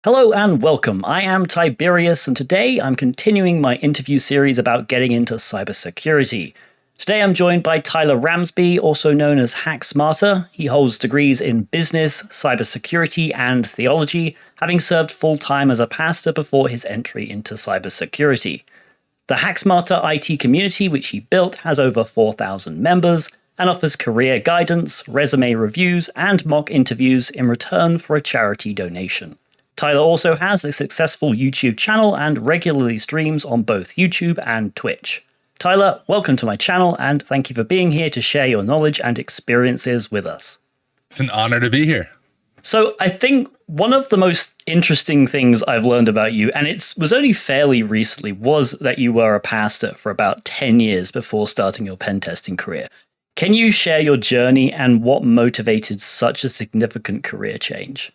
Hello and welcome. I am Tiberius, and today I'm continuing my interview series about getting into cybersecurity. Today I'm joined by Tyler Ramsbey, also known as Hack Smarter. He holds degrees in business, cybersecurity, and theology, having served full-time as a pastor before his entry into cybersecurity. The Hack Smarter IT community, which he built, has over 4,000 members and offers career guidance, resume reviews, and mock interviews in return for a charity donation. Tyler also has a successful YouTube channel and regularly streams on both YouTube and Twitch. Tyler, welcome to my channel and thank you for being here to share your knowledge and experiences with us. It's an honor to be here. So I think one of the most interesting things I've learned about you, and it was only fairly recently, was that you were a pastor for about 10 years before starting your pen testing career. Can you share your journey and what motivated such a significant career change?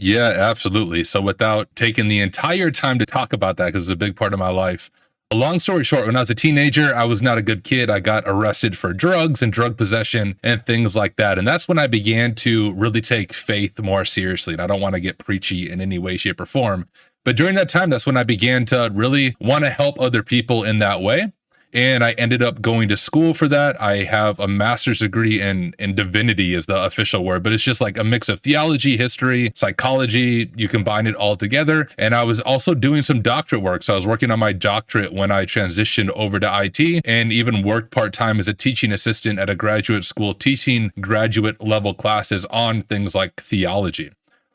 Yeah, absolutely. So without taking the entire time to talk about that, because it's a big part of my life, a long story short, when I was a teenager, I was not a good kid. I got arrested for drugs and drug possession and things like that. And that's when I began to really take faith more seriously. And I don't want to get preachy in any way, shape, or form. But during that time, that's when I began to really want to help other people in that way. And I ended up going to school for that. I have a master's degree in divinity is the official word, but it's just like a mix of theology, history, psychology. You combine it all together. And I was also doing some doctorate work. So I was working on my doctorate when I transitioned over to IT and even worked part-time as a teaching assistant at a graduate school, teaching graduate level classes on things like theology.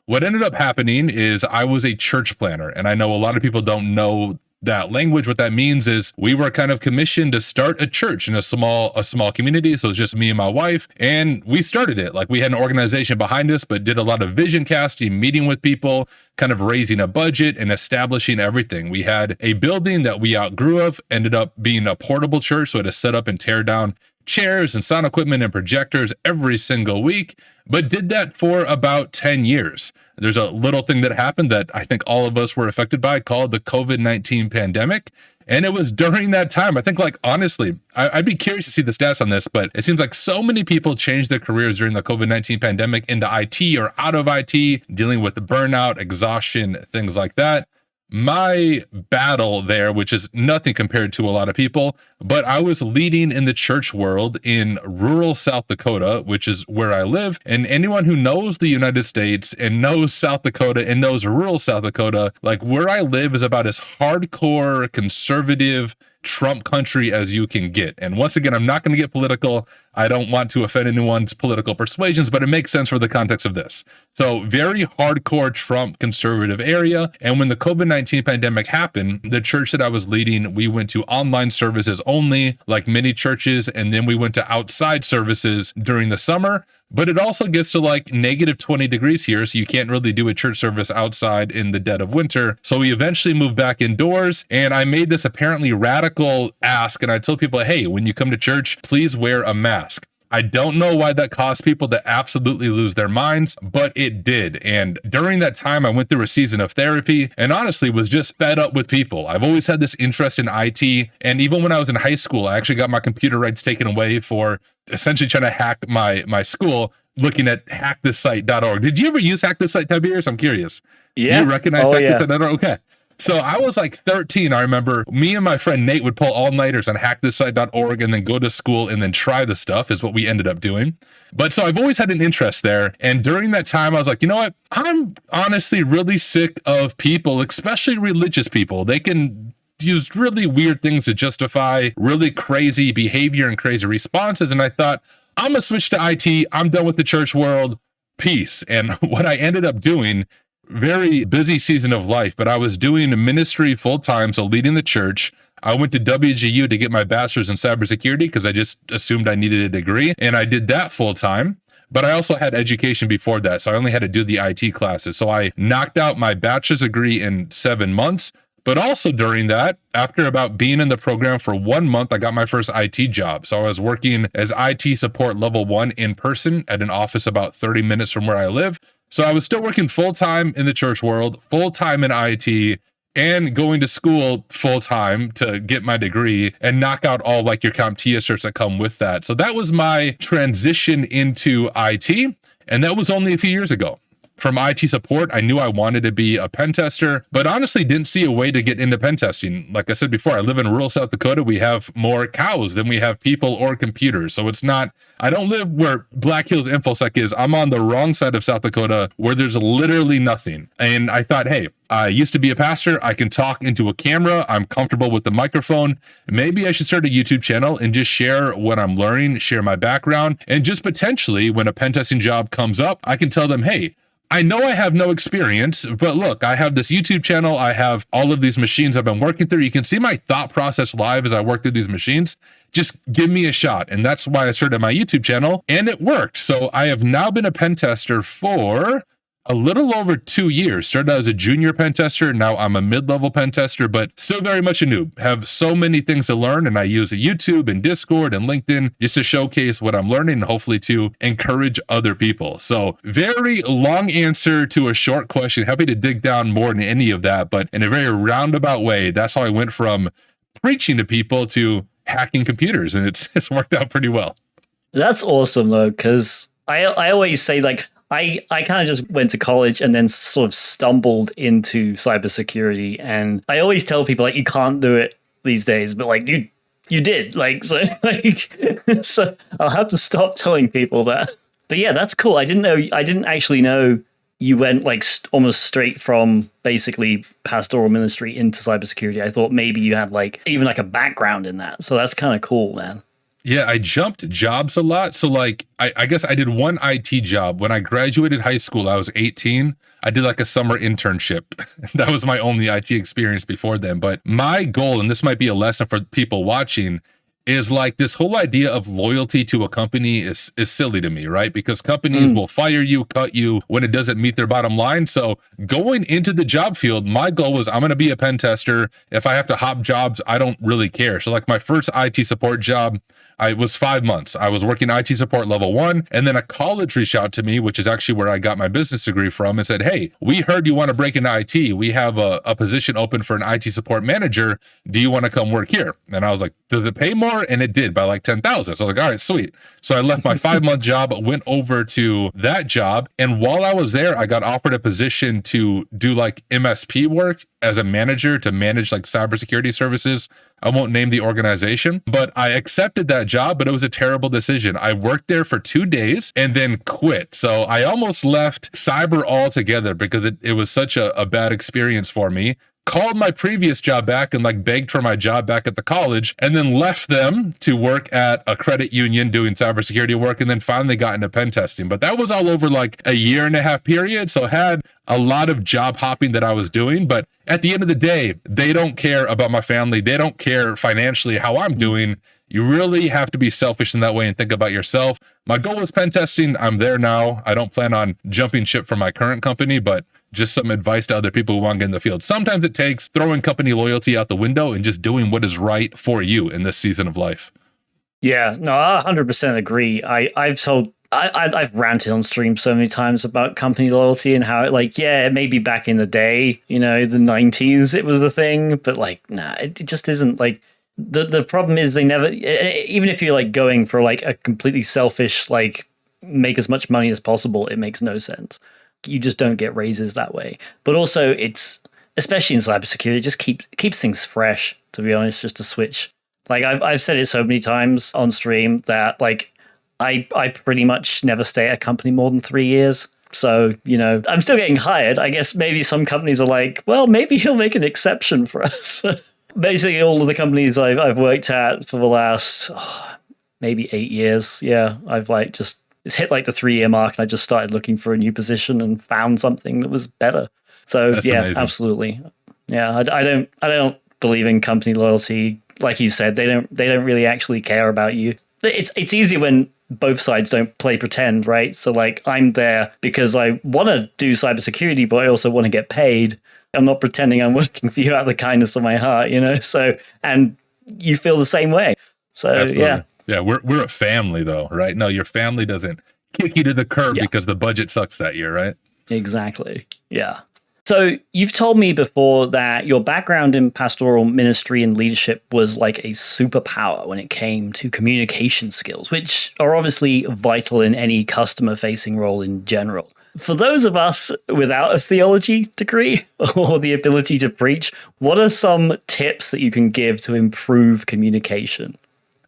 What ended up happening is I was a church planner, and I know a lot of people don't know that language. What that means is we were kind of commissioned to start a church in a small community. So it's just me and my wife, and we started it. Like we had an organization behind us, but did a lot of vision casting, meeting with people, kind of raising a budget and establishing everything. We had a building that we outgrew of, ended up being a portable church. So we had to set up and tear down chairs and sound equipment and projectors every single week, but did that for about 10 years. There's a little thing that happened that I think all of us were affected by called the COVID-19 pandemic. And it was during that time, I think, like, honestly, I'd be curious to see the stats on this, but it seems like so many people changed their careers during the COVID-19 pandemic into IT or out of IT, dealing with burnout, exhaustion, things like that. My battle there, which is nothing compared to a lot of people, but I was leading in the church world in rural South Dakota, which is where I live. And anyone who knows the United States and knows South Dakota and knows rural South Dakota, like where I live is about as hardcore conservative Trump country as you can get. And once again, I'm not going to get political. I don't want to offend anyone's political persuasions, but it makes sense for the context of this. So very hardcore Trump conservative area. And when the COVID-19 pandemic happened, the church that I was leading, we went to online services only, like many churches. And then we went to outside services during the summer. But it also gets to like negative 20 degrees here. So you can't really do a church service outside in the dead of winter. So we eventually moved back indoors, and I made this apparently radical ask. And I told people, hey, when you come to church, please wear a mask. I don't know why that caused people to absolutely lose their minds, but it did. And during that time, I went through a season of therapy and honestly was just fed up with people. I've always had this interest in IT. And even when I was in high school, I actually got my computer rights taken away for essentially trying to hack my school, looking at hackthisite.org. Did you ever use Hack This Site, Tiberius? I'm curious. Yeah. Do you recognize hackthisite.org? Okay. So I was like 13. I remember me and my friend Nate would pull all-nighters on hackthisite.org and then go to school and then try the stuff is what we ended up doing. But so I've always had an interest there. And during that time, I was like, you know what? I'm honestly really sick of people, especially religious people. They can use really weird things to justify really crazy behavior and crazy responses. And I thought, I'm going to switch to IT. I'm done with the church world. Peace. And what I ended up doing, very busy season of life, but I was doing ministry full time, so leading the church. I went to WGU to get my bachelor's in cybersecurity because I just assumed I needed a degree, and I did that full time. But I also had education before that, so I only had to do the IT classes. So I knocked out my bachelor's degree in 7 months. But also during that, after about being in the program for 1 month, I got my first IT job. So I was working as IT support level 1 in person at an office about 30 minutes from where I live. So I was still working full-time in the church world, full-time in IT, and going to school full-time to get my degree and knock out all like your CompTIA certs that come with that. So that was my transition into IT. And that was only a few years ago. from IT support, I knew I wanted to be a pen tester, but honestly didn't see a way to get into pen testing. Like I said before, I live in rural South Dakota. We have more cows than we have people or computers. So it's not, I don't live where Black Hills InfoSec is. I'm on the wrong side of South Dakota where there's literally nothing. And I thought, hey, I used to be a pastor. I can talk into a camera. I'm comfortable with the microphone. Maybe I should start a YouTube channel and just share what I'm learning, share my background, and just potentially when a pen testing job comes up, I can tell them, hey, I know I have no experience, but look, I have this YouTube channel. I have all of these machines I've been working through. You can see my thought process live as I work through these machines. Just give me a shot. And that's why I started my YouTube channel, and it worked. So I have now been a pen tester for a little over 2 years. Started out as a junior pen tester. Now I'm a mid-level pen tester, but still very much a noob. Have so many things to learn, and I use YouTube and Discord and LinkedIn just to showcase what I'm learning and hopefully to encourage other people. So very long answer to a short question. Happy to dig down more than any of that, but in a very roundabout way, that's how I went from preaching to people to hacking computers, and it's worked out pretty well. That's awesome though, because I always say like, I kind of just went to college and then sort of stumbled into cybersecurity. And I always tell people like, you can't do it these days, but like you did, like, so like, so I'll have to stop telling people that. But yeah, that's cool. I didn't actually know you went like almost straight from basically pastoral ministry into cybersecurity. I thought maybe you had like even like a background in that. So that's kind of cool, man. Yeah, I jumped jobs a lot. So like, I guess I did one IT job. When I graduated high school, I was 18. I did like a summer internship. That was my only IT experience before then. But my goal, and this might be a lesson for people watching, is like this whole idea of loyalty to a company is silly to me, right? Because companies will fire you, cut you when it doesn't meet their bottom line. So going into the job field, my goal was I'm going to be a pen tester. If I have to hop jobs, I don't really care. So like my first IT support job, I was 5 months. I was working IT support level 1, and then a college reached out to me, which is actually where I got my business degree from, and said, hey, we heard you want to break into IT. We have a position open for an IT support manager. Do you want to come work here? And I was like, does it pay more? And it did by like 10,000. So I was like, all right, sweet. So I left my 5-month job, went over to that job. And while I was there, I got offered a position to do like MSP work as a manager to manage like cybersecurity services. I won't name the organization, but I accepted that job, but it was a terrible decision. I worked there for 2 days and then quit. So I almost left cyber altogether because it was such a bad experience for me. Called my previous job back and like begged for my job back at the college, and then left them to work at a credit union doing cybersecurity work, and then finally got into pen testing. But that was all over like a 1.5 year period. So I had a lot of job hopping that I was doing. But at the end of the day, they don't care about my family. They don't care financially how I'm doing. You really have to be selfish in that way and think about yourself. My goal was pen testing. I'm there now. I don't plan on jumping ship from my current company, but just some advice to other people who want to get in the field. Sometimes it takes throwing company loyalty out the window and just doing what is right for you in this season of life. Yeah, no, I 100% agree. I've ranted on stream so many times about company loyalty and how it like, yeah, maybe back in the day, you know, the 90s, it was the thing, but like, nah, it just isn't. Like the problem is they never, even if you're like going for like a completely selfish, like make as much money as possible, it makes no sense. You just don't get raises that way. But also it's, especially in cybersecurity, it just keeps things fresh, to be honest, just to switch. Like I've said it so many times on stream that like I pretty much never stay at a company more than 3 years. So, you know, I'm still getting hired. I guess maybe some companies are like, well, maybe he'll make an exception for us. Basically, all of the companies I've worked at for the last maybe 8 years. Yeah, I've like just, it's hit like the 3-year mark and I just started looking for a new position and found something that was better. So that's amazing. Absolutely. Yeah, I don't believe in company loyalty. Like you said, they don't really actually care about you. It's easy when both sides don't play pretend, right? So like I'm there because I want to do cybersecurity, but I also want to get paid. I'm not pretending I'm working for you out of the kindness of my heart, you know? So, and you feel the same way. So absolutely. Yeah. Yeah, we're a family though, right? No, your family doesn't kick you to the curb because the budget sucks that year, right? Exactly. Yeah. So you've told me before that your background in pastoral ministry and leadership was like a superpower when it came to communication skills, which are obviously vital in any customer-facing role in general. For those of us without a theology degree or the ability to preach, what are some tips that you can give to improve communication?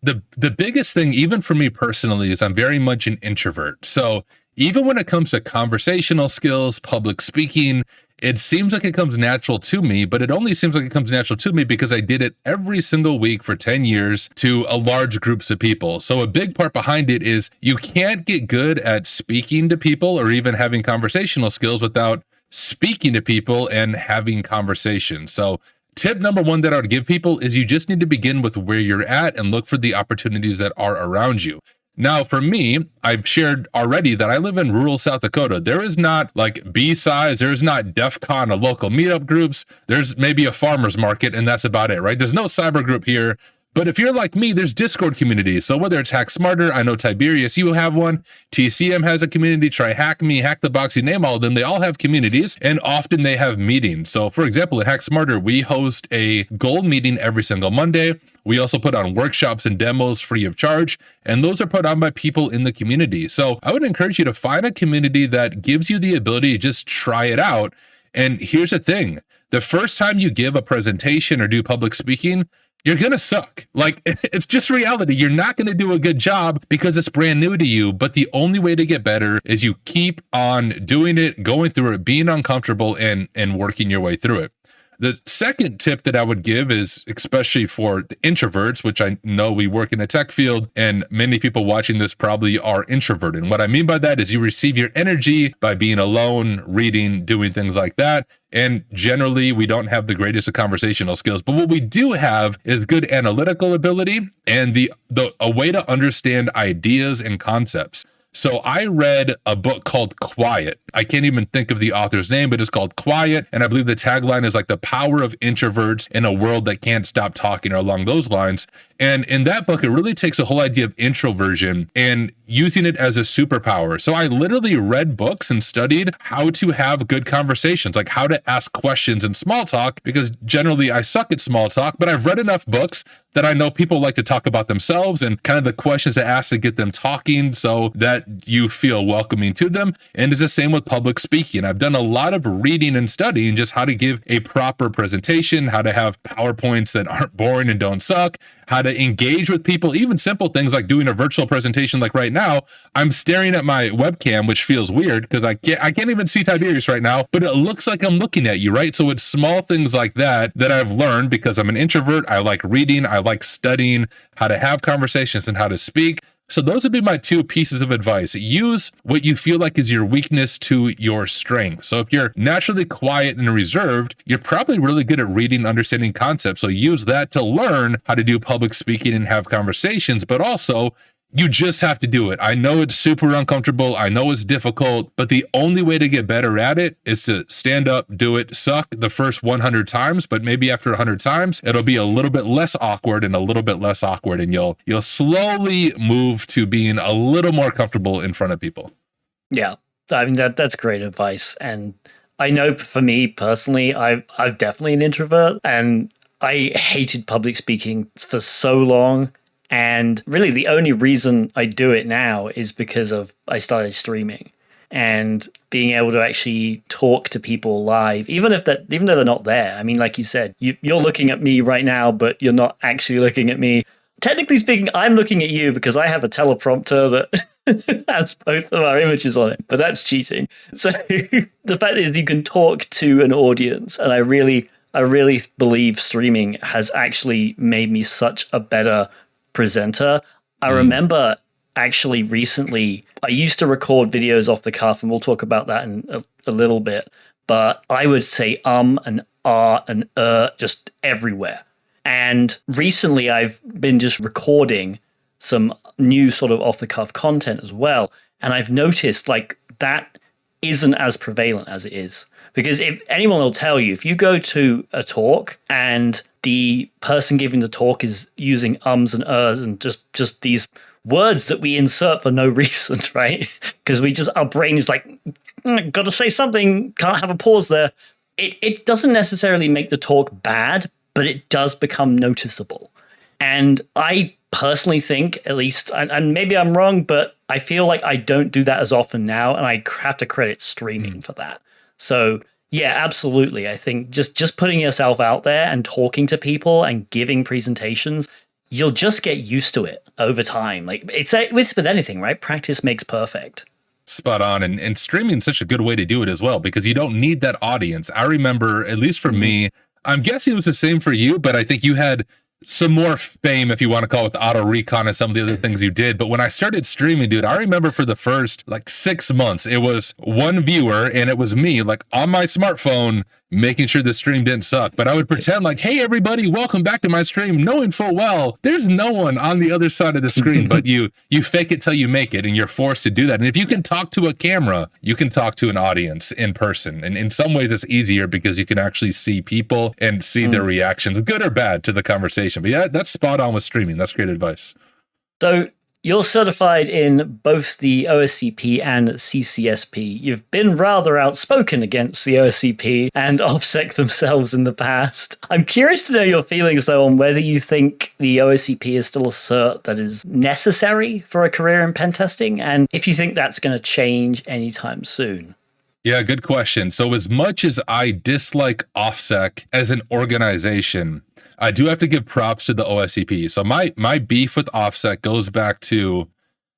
The biggest thing, even for me personally, is I'm very much an introvert. So even when it comes to conversational skills, public speaking, it seems like it comes natural to me, but it only seems like it comes natural to me because I did it every single week for 10 years to a large groups of people. So a big part behind it is you can't get good at speaking to people or even having conversational skills without speaking to people and having conversations. So tip number one that I would give people is you just need to begin with where you're at and look for the opportunities that are around you. Now, for me, I've shared already that I live in rural South Dakota. There is not like B-sides, there is not DEF CON or local meetup groups. There's maybe a farmer's market, and that's about it, right? There's no cyber group here. But if you're like me, there's Discord communities. So whether it's Hack Smarter, I know Tiberius, you have one. TCM has a community. TryHackMe, Hack the Box, you name all of them. They all have communities, and often they have meetings. So for example, at Hack Smarter, we host a gold meeting every single Monday. We also put on workshops and demos free of charge, and those are put on by people in the community. So I would encourage you to find a community that gives you the ability to just try it out. And here's the thing. The first time you give a presentation or do public speaking, you're going to suck. Like, it's just reality. You're not going to do a good job because it's brand new to you. But the only way to get better is you keep on doing it, going through it, being uncomfortable, and working your way through it. The second tip that I would give is, especially for the introverts, which I know we work in a tech field, and many people watching this probably are introverted. And what I mean by that is you receive your energy by being alone, reading, doing things like that. And generally, we don't have the greatest of conversational skills. But what we do have is good analytical ability and a way to understand ideas and concepts. So I read a book called Quiet. I can't even think of the author's name, but it's called Quiet. And I believe the tagline is like the power of introverts in a world that can't stop talking, or along those lines. And in that book, it really takes a whole idea of introversion and using it as a superpower. So I literally read books and studied how to have good conversations, like how to ask questions in small talk, because generally I suck at small talk, but I've read enough books that I know people like to talk about themselves and kind of the questions to ask to get them talking so that you feel welcoming to them. And it's the same with public speaking. I've done a lot of reading and studying just how to give a proper presentation, how to have PowerPoints that aren't boring and don't suck, how to engage with people, even simple things like doing a virtual presentation. Like right now, I'm staring at my webcam, which feels weird because I can't even see Tiberius right now, but it looks like I'm looking at you, right? So it's small things like that that I've learned because I'm an introvert. I like reading, I like studying how to have conversations and how to speak. So those would be my two pieces of advice. Use what you feel like is your weakness to your strength. So if you're naturally quiet and reserved, you're probably really good at reading and understanding concepts. So use that to learn how to do public speaking and have conversations, but also you just have to do it. I know it's super uncomfortable. I know it's difficult, but the only way to get better at it is to stand up, do it, suck the first 100 times, but maybe after 100 times, it'll be a little bit less awkward and a little bit less awkward. And you'll slowly move to being a little more comfortable in front of people. Yeah, I mean, that's great advice. And I know for me personally, I'm definitely an introvert, and I hated public speaking for so long. And really, the only reason I do it now is because I started streaming and being able to actually talk to people live, even though they're not there. I mean, like you said, you're looking at me right now, but you're not actually looking at me. Technically speaking, I'm looking at you because I have a teleprompter that has both of our images on it, but that's cheating. So the fact is, you can talk to an audience, and I really believe streaming has actually made me such a better presenter. I remember actually recently, I used to record videos off the cuff, and we'll talk about that in a little bit, but I would say and and just everywhere. And recently I've been just recording some new sort of off the cuff content as well. And I've noticed like that isn't as prevalent as it is. Because if anyone will tell you, if you go to a talk and the person giving the talk is using ums and ers and just these words that we insert for no reason, right? Because our brain is like, got to say something, can't have a pause there. It doesn't necessarily make the talk bad, but it does become noticeable. And I personally think, at least, and maybe I'm wrong, but I feel like I don't do that as often now, and I have to credit streaming for that. So yeah, absolutely. I think just putting yourself out there and talking to people and giving presentations, you'll just get used to it over time. Like it's with anything, right? Practice makes perfect. Spot on. And streaming is such a good way to do it as well, because you don't need that audience. I remember, at least for me, I'm guessing it was the same for you, but I think you had some more fame, if you want to call it, the auto recon and some of the other things you did. But when I started streaming, dude, I remember for the first like 6 months, it was one viewer and it was me like on my smartphone making sure the stream didn't suck. But I would pretend like, hey, everybody, welcome back to my stream, knowing full well there's no one on the other side of the screen. But you fake it till you make it, and you're forced to do that. And if you can talk to a camera, you can talk to an audience in person. And in some ways it's easier because you can actually see people and see their reactions, good or bad, to the conversation. But yeah, that's spot on with streaming. That's great advice. So you're certified in both the OSCP and CCSP. You've been rather outspoken against the OSCP and OffSec themselves in the past. I'm curious to know your feelings, though, on whether you think the OSCP is still a cert that is necessary for a career in pen testing, and if you think that's going to change anytime soon. Yeah, good question. So as much as I dislike OffSec as an organization, I do have to give props to the OSCP. So my beef with OffSec goes back to,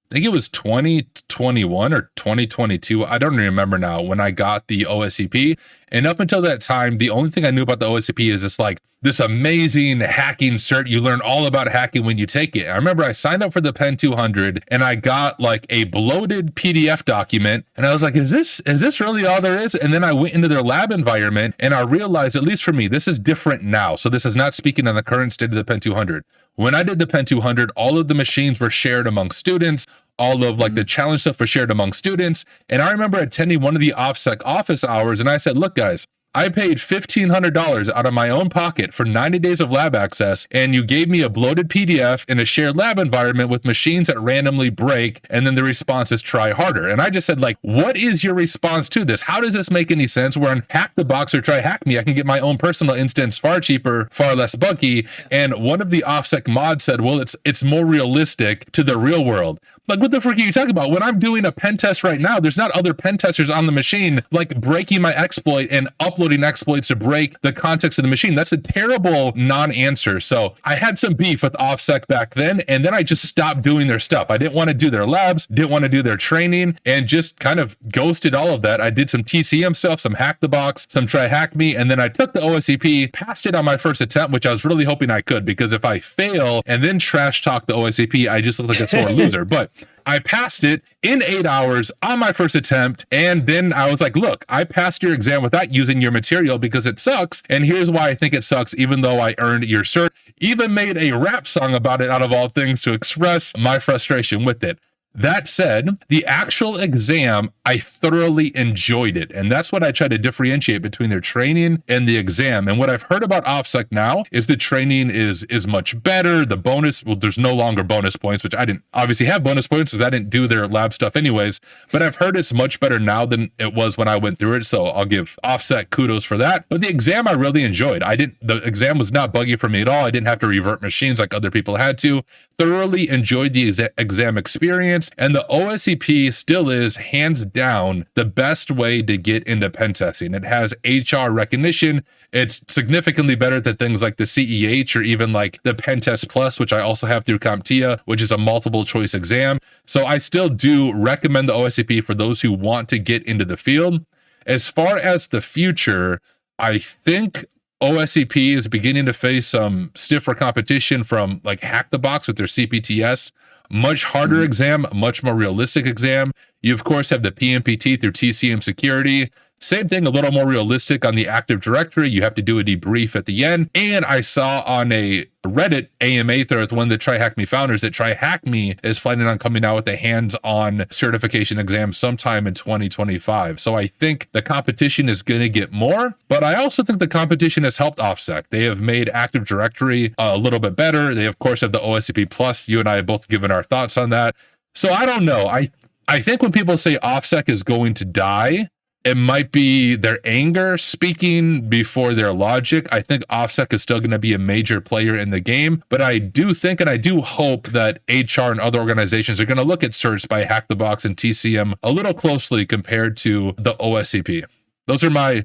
I think it was 2021 or 2022. I don't remember now, when I got the OSCP. And up until that time, the only thing I knew about the OSCP is it's like this amazing hacking cert. You learn all about hacking when you take it. I remember I signed up for the Pen 200 and I got like a bloated PDF document. And I was like, is this really all there is? And then I went into their lab environment and I realized, at least for me, this is different now. So this is not speaking on the current state of the Pen 200. When I did the Pen 200, all of the machines were shared among students. All of like the challenge stuff was shared among students. And I remember attending one of the OffSec office hours and I said, look, guys, I paid $1,500 out of my own pocket for 90 days of lab access, and you gave me a bloated PDF in a shared lab environment with machines that randomly break, and then the response is try harder. And I just said, like, what is your response to this? How does this make any sense? Where on Hack the Box or TryHackMe, I can get my own personal instance far cheaper, far less buggy. And one of the OffSec mods said, well, it's more realistic to the real world. Like, what the frick are you talking about? When I'm doing a pen test right now, there's not other pen testers on the machine, like breaking my exploit and uploading exploits to break the context of the machine. That's a terrible non-answer. So I had some beef with OffSec back then, and then I just stopped doing their stuff. I didn't want to do their labs, didn't want to do their training, and just kind of ghosted all of that. I did some TCM stuff, some Hack the Box, some TryHackMe, and then I took the OSCP, passed it on my first attempt, which I was really hoping I could, because if I fail and then trash talk the OSCP, I just look like a sore loser. But I passed it in 8 hours on my first attempt. And then I was like, look, I passed your exam without using your material because it sucks. And here's why I think it sucks, even though I earned your cert. Even made a rap song about it, out of all things, to express my frustration with it. That said, the actual exam, I thoroughly enjoyed it. And that's what I try to differentiate between their training and the exam. And what I've heard about OffSec now is the training is much better. The bonus, well, there's no longer bonus points, which I didn't obviously have bonus points because I didn't do their lab stuff anyways. But I've heard it's much better now than it was when I went through it. So I'll give OffSec kudos for that. But the exam I really enjoyed. The exam was not buggy for me at all. I didn't have to revert machines like other people had to. Thoroughly enjoyed the exam experience. And the OSCP still is, hands down, the best way to get into pen testing. It has HR recognition. It's significantly better than things like the CEH or even like the Pentest Plus, which I also have through CompTIA, which is a multiple choice exam. So I still do recommend the OSCP for those who want to get into the field. As far as the future, I think OSCP is beginning to face some stiffer competition from like Hack the Box with their CPTS. Much harder exam, much more realistic exam. You, of course, have the PMPT through TCM security. Same thing, a little more realistic on the Active Directory. You have to do a debrief at the end. And I saw on a Reddit AMA thread with one of the TryHackMe founders that TryHackMe is planning on coming out with a hands-on certification exam sometime in 2025. So I think the competition is going to get more, but I also think the competition has helped OffSec. They have made Active Directory a little bit better. They, of course, have the OSCP Plus. You and I have both given our thoughts on that. So I don't know. I think when people say OffSec is going to die, It might be their anger speaking before their logic. I think OffSec is still going to be a major player in the game, but I do think and I do hope that HR and other organizations are going to look at certs by Hack the Box and TCM a little closely compared to the OSCP. Those are my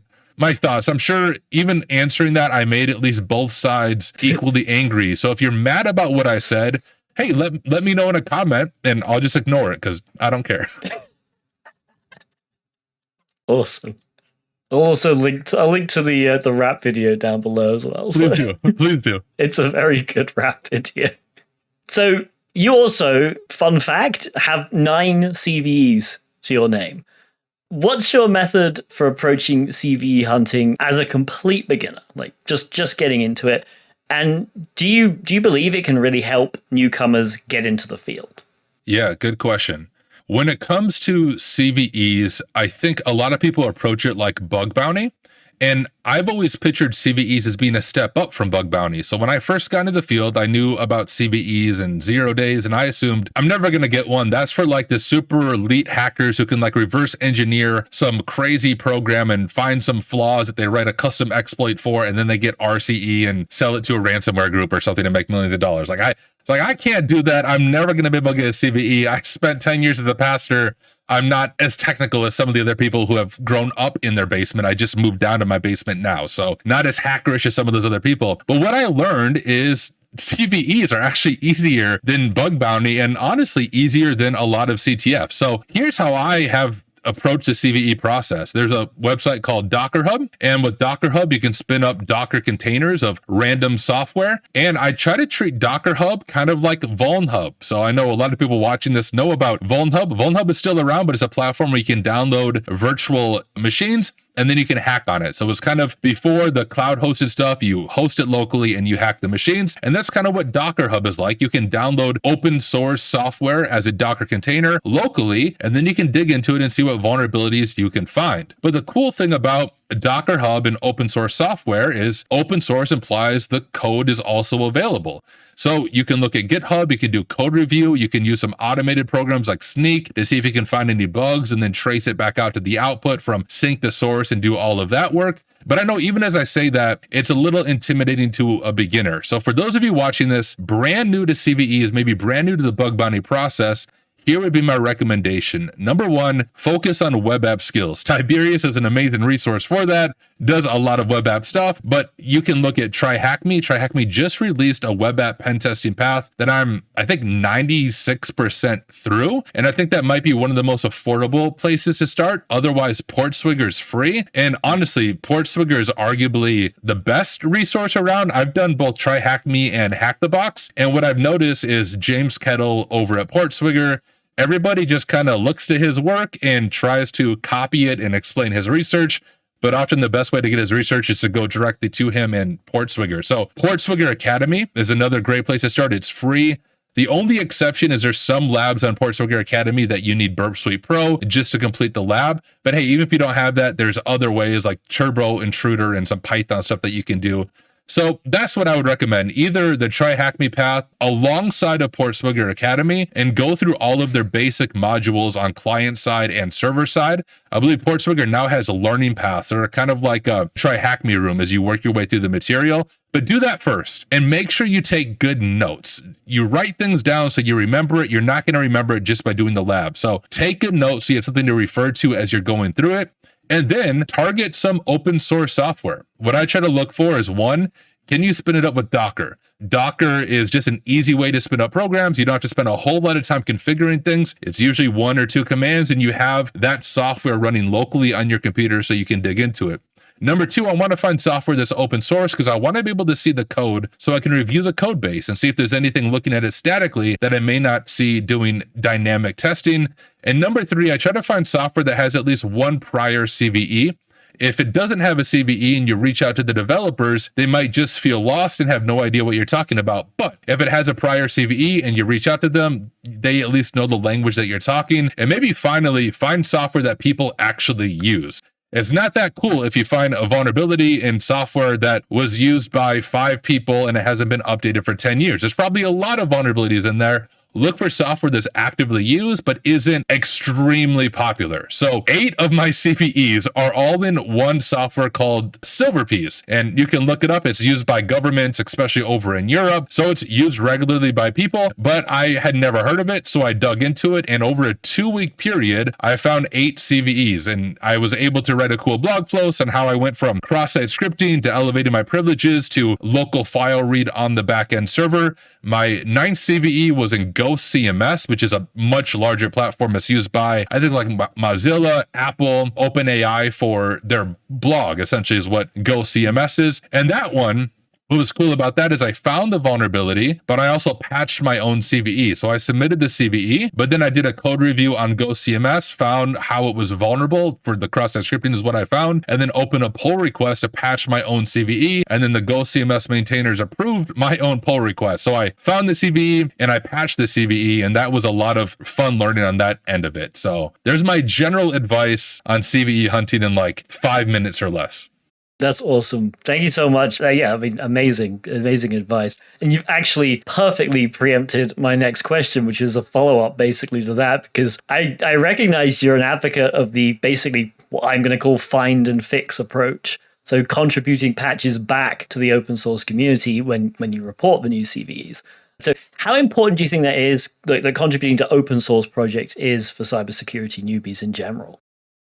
thoughts. I'm sure even answering that, I made at least both sides equally angry. So if you're mad about what I said, hey, let me know in a comment and I'll just ignore it because I don't care. Awesome. I'll also link to the rap video down below as well. Please do. Please do. It's a very good rap video. So you also, fun fact, have 9 CVEs to your name. What's your method for approaching CVE hunting as a complete beginner? Like just getting into it. And do you believe it can really help newcomers get into the field? Yeah, good question. When it comes to CVEs, I think a lot of people approach it like bug bounty. And I've always pictured CVEs as being a step up from bug bounty. So when I first got into the field, I knew about CVEs and 0 days, and I assumed I'm never going to get one. That's for like the super elite hackers who can like reverse engineer some crazy program and find some flaws that they write a custom exploit for, and then they get RCE and sell it to a ransomware group or something to make millions of dollars. I can't do that. I'm never going to be able to get a CVE. I spent 10 years as a pastor. I'm not as technical as some of the other people who have grown up in their basement. I just moved down to my basement now. So not as hackerish as some of those other people. But what I learned is CVEs are actually easier than bug bounty and honestly easier than a lot of CTF. So here's how I have approach the CVE process. There's a website called Docker Hub, and with Docker Hub, you can spin up Docker containers of random software. And I try to treat Docker Hub kind of like VulnHub. So I know a lot of people watching this know about VulnHub. VulnHub is still around, but it's a platform where you can download virtual machines and then you can hack on it. So it's kind of before the cloud hosted stuff, you host it locally and you hack the machines. And that's kind of what Docker Hub is like. You can download open source software as a Docker container locally, and then you can dig into it and see what vulnerabilities you can find. But the cool thing about Docker Hub and open source software is open source implies the code is also available. So you can look at GitHub, you can do code review, you can use some automated programs like Sneak to see if you can find any bugs and then trace it back out to the output from sync to source and do all of that work. But I know even as I say that, it's a little intimidating to a beginner. So for those of you watching this, brand new to CVEs, maybe brand new to the bug bounty process, here would be my recommendation. Number 1, focus on web app skills. Tiberius is an amazing resource for that, does a lot of web app stuff, but you can look at TryHackMe. TryHackMe just released a web app pen testing path that I think 96% through. And I think that might be one of the most affordable places to start. Otherwise, PortSwigger is free. And honestly, PortSwigger is arguably the best resource around. I've done both TryHackMe and Hack the Box. And what I've noticed is James Kettle over at PortSwigger, everybody just kind of looks to his work and tries to copy it and explain his research. But often the best way to get his research is to go directly to him in PortSwigger. So PortSwigger Academy is another great place to start. It's free. The only exception is there's some labs on PortSwigger Academy that you need Burp Suite Pro just to complete the lab. But hey, even if you don't have that, there's other ways like Turbo Intruder and some Python stuff that you can do. So that's what I would recommend. Either the TryHackMe path alongside of PortSwigger Academy and go through all of their basic modules on client side and server side. I believe PortSwigger now has learning paths that are kind of like a TryHackMe room as you work your way through the material. But do that first and make sure you take good notes. You write things down so you remember it. You're not going to remember it just by doing the lab. So take good notes so you have something to refer to as you're going through it. And then target some open source software. What I try to look for is 1, can you spin it up with Docker? Docker is just an easy way to spin up programs. You don't have to spend a whole lot of time configuring things. It's usually 1 or 2 commands and you have that software running locally on your computer so you can dig into it. Number 2, I want to find software that's open source because I want to be able to see the code so I can review the code base and see if there's anything looking at it statically that I may not see doing dynamic testing. And number 3, I try to find software that has at least 1 prior CVE. If it doesn't have a CVE and you reach out to the developers, they might just feel lost and have no idea what you're talking about. But if it has a prior CVE and you reach out to them, they at least know the language that you're talking. And maybe finally find software that people actually use. It's not that cool if you find a vulnerability in software that was used by 5 people and it hasn't been updated for 10 years. There's probably a lot of vulnerabilities in there. look for software that's actively used but isn't extremely popular. So 8 of my CVEs are all in one software called Silverpiece, and you can look it up. It's used by governments, especially over in Europe. So it's used regularly by people, but I had never heard of it. So I dug into it, and over a 2-week period, I found 8 CVEs, and I was able to write a cool blog post on how I went from cross-site scripting to elevating my privileges to local file read on the backend server. My 9th CVE was in Ghost CMS, which is a much larger platform. It's used by, I think, like Mozilla, Apple, OpenAI for their blog, essentially, is what Ghost CMS is. And that one, what was cool about that is I found the vulnerability, but I also patched my own CVE. So I submitted the CVE, but then I did a code review on Ghost CMS, found how it was vulnerable for the cross-site scripting is what I found, and then opened a pull request to patch my own CVE. And then the Ghost CMS maintainers approved my own pull request. So I found the CVE and I patched the CVE, and that was a lot of fun learning on that end of it. So there's my general advice on CVE hunting in like 5 minutes or less. That's awesome. Thank you so much. Yeah, I mean, amazing advice. And you've actually perfectly preempted my next question, which is a follow-up basically to that, because I recognize you're an advocate of the basically what I'm going to call find and fix approach. So contributing patches back to the open source community when you report the new CVEs. So how important do you think that is, that contributing to open source projects is for cybersecurity newbies in general?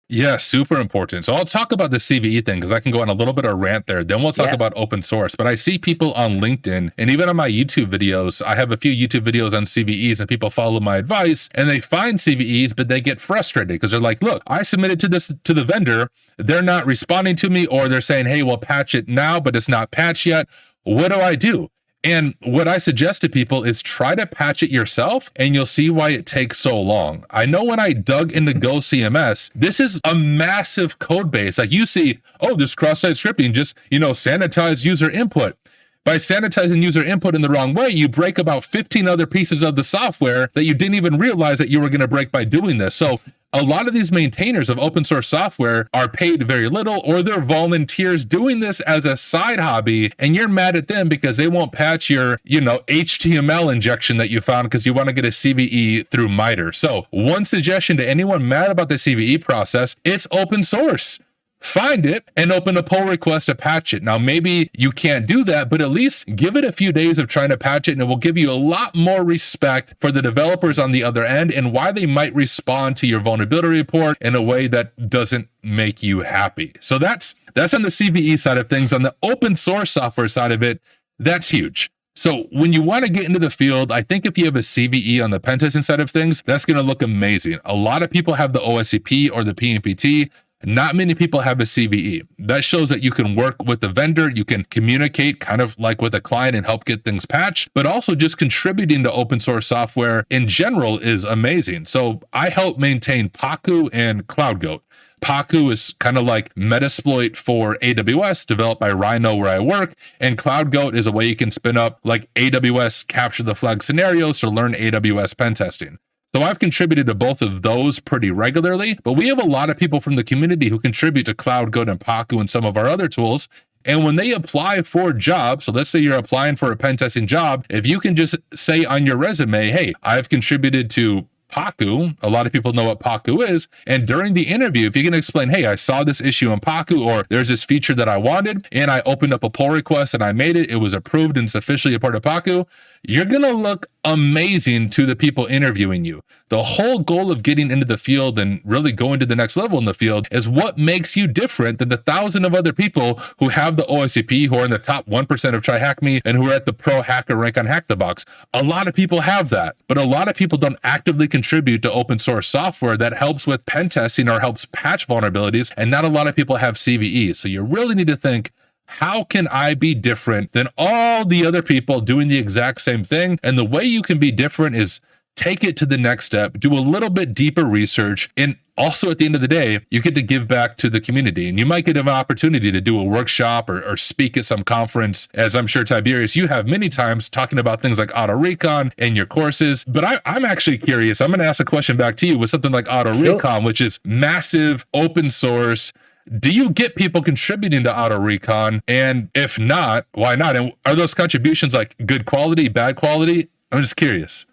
Yeah, super important. So I'll talk about the CVE thing because I can go on a little bit of a rant there. Then we'll talk about open source. But I see people on LinkedIn and even on my YouTube videos, I have a few YouTube videos on CVEs and people follow my advice and they find CVEs, but they get frustrated because they're like, look, I submitted to the vendor. They're not responding to me, or they're saying, hey, we'll patch it now, but it's not patched yet. What do I do? And what I suggest to people is try to patch it yourself and you'll see why it takes so long. I know when I dug into Go CMS, this is a massive code base. Like you see, oh, this cross-site scripting, just, sanitize user input. By sanitizing user input in the wrong way, you break about 15 other pieces of the software that you didn't even realize that you were going to break by doing this. So a lot of these maintainers of open source software are paid very little, or they're volunteers doing this as a side hobby, and you're mad at them because they won't patch your, HTML injection that you found because you want to get a CVE through MITRE. So one suggestion to anyone mad about the CVE process, it's open source. Find it and open a pull request to patch it. Now, maybe you can't do that, but at least give it a few days of trying to patch it, and it will give you a lot more respect for the developers on the other end and why they might respond to your vulnerability report in a way that doesn't make you happy. So that's on the CVE side of things. On the open source software side of it, that's huge. So when you want to get into the field, I think if you have a CVE on the pentesting side of things, that's going to look amazing. A lot of people have the OSCP or the PNPT. Not many people have a CVE. That shows that you can work with the vendor, you can communicate kind of like with a client and help get things patched, but also just contributing to open source software in general is amazing. So I help maintain Pacu and CloudGoat. Pacu is kind of like Metasploit for AWS, developed by Rhino where I work, and CloudGoat is a way you can spin up like AWS capture the flag scenarios to learn AWS pen testing. So I've contributed to both of those pretty regularly, but we have a lot of people from the community who contribute to CloudGoat and Pacu and some of our other tools. And when they apply for jobs, so let's say you're applying for a pen testing job, if you can just say on your resume, hey, I've contributed to Pacu, a lot of people know what Pacu is, and during the interview, if you can explain, hey, I saw this issue in Pacu, or there's this feature that I wanted, and I opened up a pull request and I made it, it was approved and it's officially a part of Pacu, you're gonna look amazing to the people interviewing you. The whole goal of getting into the field and really going to the next level in the field is what makes you different than the 1,000 of other people who have the OSCP, who are in the top 1% of TryHackMe, and who are at the pro hacker rank on Hack the Box. A lot of people have that, but a lot of people don't actively contribute to open source software that helps with pen testing or helps patch vulnerabilities, and not a lot of people have CVEs. So you really need to think, how can I be different than all the other people doing the exact same thing? And the way you can be different is take it to the next step, do a little bit deeper research, and also at the end of the day, you get to give back to the community. And you might get an opportunity to do a workshop or speak at some conference, as I'm sure, Tiberius, you have many times talking about things like auto recon in your courses. But I'm actually curious. I'm going to ask a question back to you with something like auto recon, which is massive, open source. Do you get people contributing to auto recon? And if not, why not? And are those contributions like good quality, bad quality? I'm just curious.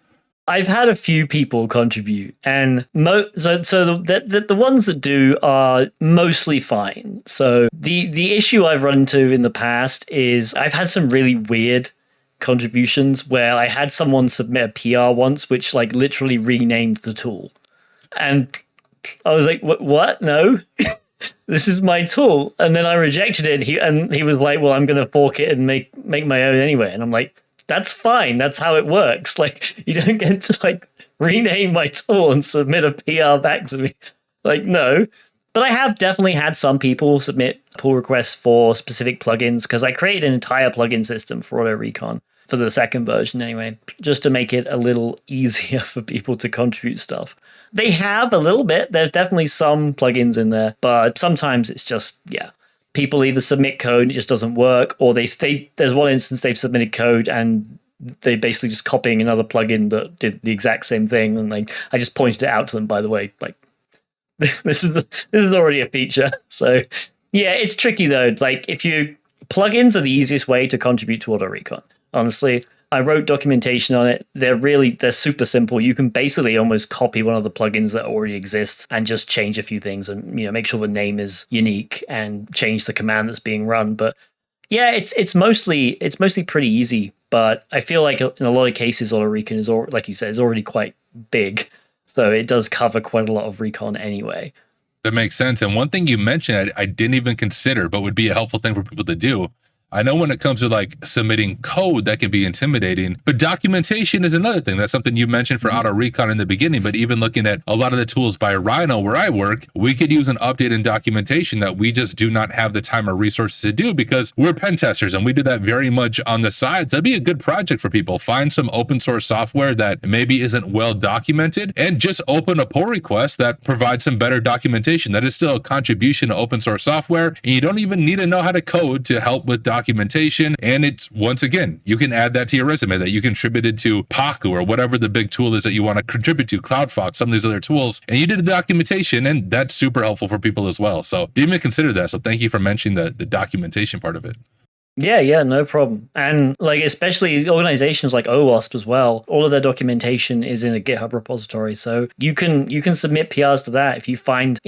I've had a few people contribute, and the ones that do are mostly fine. So the issue I've run into in the past is I've had some really weird contributions where I had someone submit a PR once, which like literally renamed the tool, and I was like, "What? No." This is my tool, and then I rejected it. And he was like, "Well, I'm going to fork it and make my own anyway." And I'm like, "That's fine. That's how it works. Like, you don't get to like rename my tool and submit a PR back to me. Like, no." But I have definitely had some people submit pull requests for specific plugins because I created an entire plugin system for Auto Recon for the second version anyway, just to make it a little easier for people to contribute stuff. They have a little bit. There's definitely some plugins in there, but sometimes it's just, people either submit code, it just doesn't work, or there's one instance they've submitted code and they basically just copying another plugin that did the exact same thing. And like, I just pointed it out to them, by the way, like, this is already a feature. So yeah, it's tricky though. Like plugins are the easiest way to contribute to Auto Recon. Honestly, I wrote documentation on it. They're super simple. You can basically almost copy one of the plugins that already exists and just change a few things and make sure the name is unique and change the command that's being run. But yeah, it's mostly pretty easy. But I feel like in a lot of cases, Auto Recon is, like you said, is already quite big, so it does cover quite a lot of recon anyway. That makes sense. And one thing you mentioned I didn't even consider, but would be a helpful thing for people to do. I know when it comes to like submitting code, that can be intimidating, but documentation is another thing. That's something you mentioned for Auto Recon in the beginning, but even looking at a lot of the tools by Rhino where I work, we could use an update in documentation that we just do not have the time or resources to do because we're pen testers and we do that very much on the side. So that'd be a good project for people. Find some open source software that maybe isn't well documented and just open a pull request that provides some better documentation. That is still a contribution to open source software, and you don't even need to know how to code to help with documentation. And it's, once again, you can add that to your resume that you contributed to Paku or whatever the big tool is that you want to contribute to, CloudFox, some of these other tools, and you did the documentation, and that's super helpful for people as well. So didn't even consider that. So thank you for mentioning the documentation part of it. Yeah, no problem. And like, especially organizations like OWASP as well, all of their documentation is in a GitHub repository. So you can submit PRs to that if you find,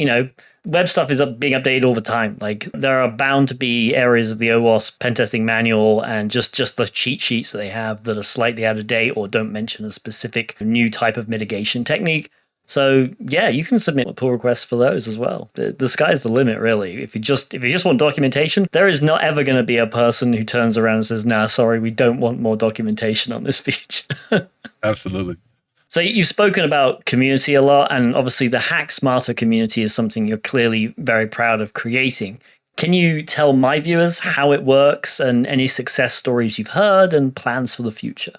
web stuff is being updated all the time. Like there are bound to be areas of the OWASP pen testing manual and just the cheat sheets that they have that are slightly out of date or don't mention a specific new type of mitigation technique. So yeah, you can submit pull requests for those as well. The sky's the limit, really. If you just want documentation, there is not ever going to be a person who turns around and says, "Nah, sorry, we don't want more documentation on this feature." Absolutely. So you've spoken about community a lot, and obviously the Hack Smarter community is something you're clearly very proud of creating. Can you tell my viewers how it works and any success stories you've heard and plans for the future?